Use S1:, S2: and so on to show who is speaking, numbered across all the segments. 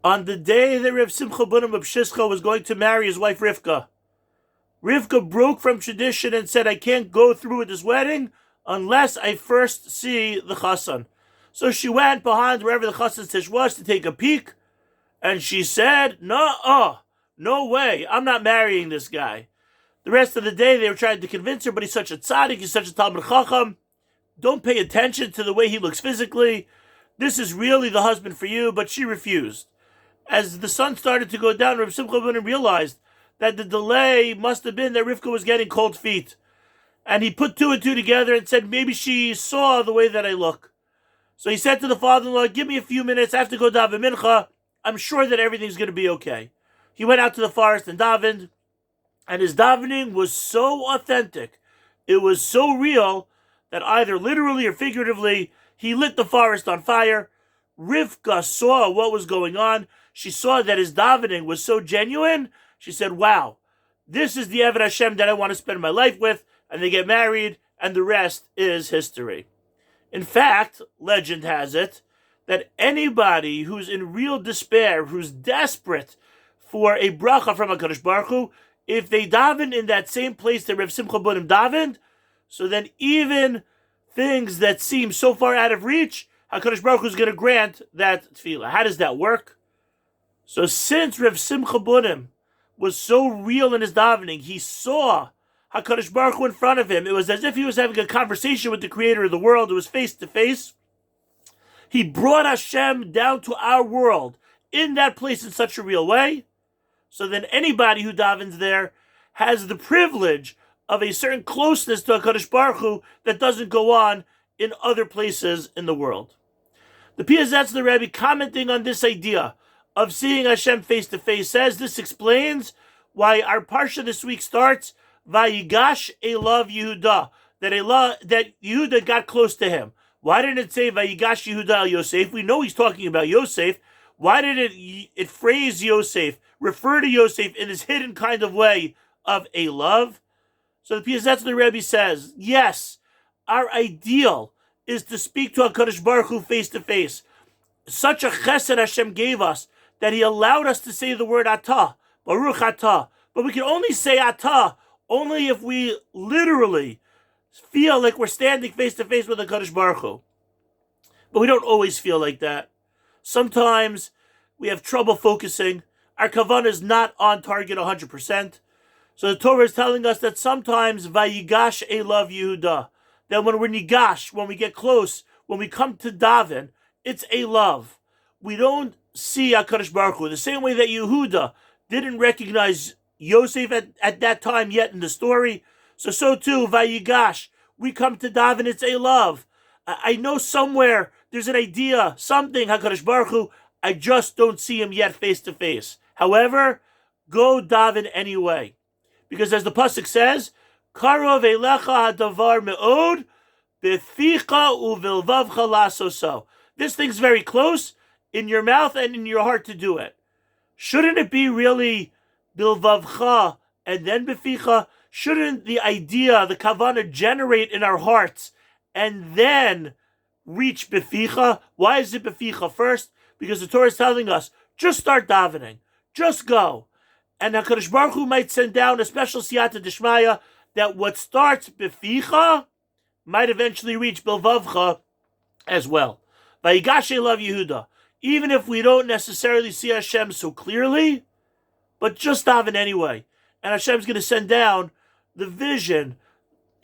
S1: On the day that Rav Simcha Bunim of Shischa was going to marry his wife Rivka, Rivka broke from tradition and said, I can't go through with this wedding unless I first see the chassan. So she went behind wherever the chassan's tish was to take a peek, and she said, no way, I'm not marrying this guy. The rest of the day they were trying to convince her, but he's such a tzaddik, he's such a Talmud Chacham. Don't pay attention to the way he looks physically. This is really the husband for you, but she refused. As the sun started to go down, Rav Simcha Bunim realized that the delay must have been that Rivka was getting cold feet. And he put two and two together and said, maybe she saw the way that I look. So he said to the father-in-law, give me a few minutes, I have to go daven mincha. I'm sure that everything's going to be okay. He went out to the forest and davened, and his davening was so authentic, it was so real, that either literally or figuratively, he lit the forest on fire. Rivka saw what was going on. She saw that his davening was so genuine. She said, wow, this is the Eved Hashem that I want to spend my life with. And they get married, and the rest is history. In fact, legend has it that anybody who's in real despair, who's desperate for a bracha from HaKadosh Baruch Hu, if they daven in that same place that Rav Simcha Bunim davened, so then even things that seem so far out of reach, HaKadosh Baruch Hu is going to grant that tefillah. How does that work? So since Rav Simcha Bunim was so real in his davening, he saw HaKadosh Baruch Hu in front of him. It was as if he was having a conversation with the creator of the world. It was face to face. He brought Hashem down to our world in that place in such a real way. So then anybody who davens there has the privilege of a certain closeness to HaKadosh Baruch Hu that doesn't go on in other places in the world. The Piazetz the Rebbe, commenting on this idea of seeing Hashem face to face, says this explains why our parsha this week starts Vayigash Elav Yehuda, that Yehuda got close to him. Why didn't it say Vayigash Yehuda El Yosef? We know he's talking about Yosef. Why did it phrase Yosef, refer to Yosef in this hidden kind of way of a love? So the Piazetz the Rebbe says, yes, our ideal is to speak to HaKadosh Baruch Hu face to face. Such a chesed Hashem gave us that He allowed us to say the word Atah, Baruch Atah. But we can only say Atah only if we literally feel like we're standing face to face with HaKadosh Baruch Hu. But we don't always feel like that. Sometimes we have trouble focusing. Our kavanah is not on target 100%. So the Torah is telling us that sometimes Vayigash Elav Yehuda, that when we're nigash, when we get close, when we come to daven, it's a love. We don't see HaKadosh Baruch Hu the same way that Yehuda didn't recognize Yosef at that time yet in the story. So too, Vayigash, we come to daven, it's a love. I know somewhere there's an idea, something, HaKadosh Baruch Hu, I just don't see him yet face to face. However, go daven anyway. Because as the pasuk says, Karov elecha hadavar me'od, beficha uvilvavcha lasoso. This thing's very close, in your mouth and in your heart to do it. Shouldn't it be really bilvavcha and then beficha? Shouldn't the idea, the kavanah, generate in our hearts and then reach beficha? Why is it beficha first? Because the Torah is telling us, just start davening. Just go. And HaKadosh Baruch Hu might send down a special siyata d'shmaya that what starts beficha might eventually reach bilvavcha as well. Vayigash Elav Yehuda. Even if we don't necessarily see Hashem so clearly, but just daven anyway. And Hashem's going to send down the vision,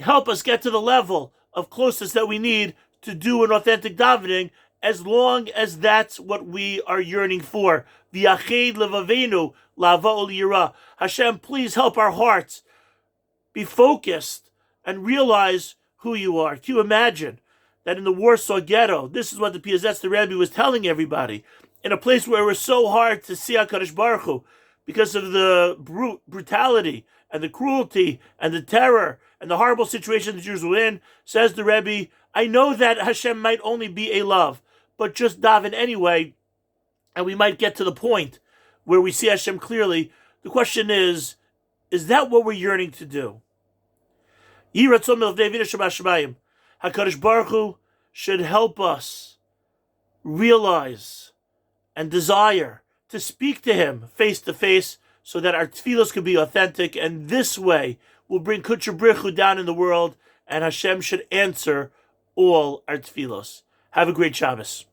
S1: help us get to the level of closeness that we need to do an authentic davening, as long as that's what we are yearning for. V'yached levavenu la'ava'ol yirah. Hashem, please help our hearts be focused and realize who you are. Can you imagine that in the Warsaw Ghetto, this is what the Piazetz the Rebbe was telling everybody, in a place where it was so hard to see HaKadosh Baruch Hu because of the brutality and the cruelty and the terror and the horrible situation the Jews were in, says the Rebbe, I know that Hashem might only be a love, but just daven anyway, and we might get to the point where we see Hashem clearly. The question is that what we're yearning to do? HaKadosh Baruch Hu should help us realize and desire to speak to him face to face so that our tefillos can be authentic, and this way we'll bring Kutcher Brichu down in the world, and Hashem should answer all our tefillos. Have a great Shabbos.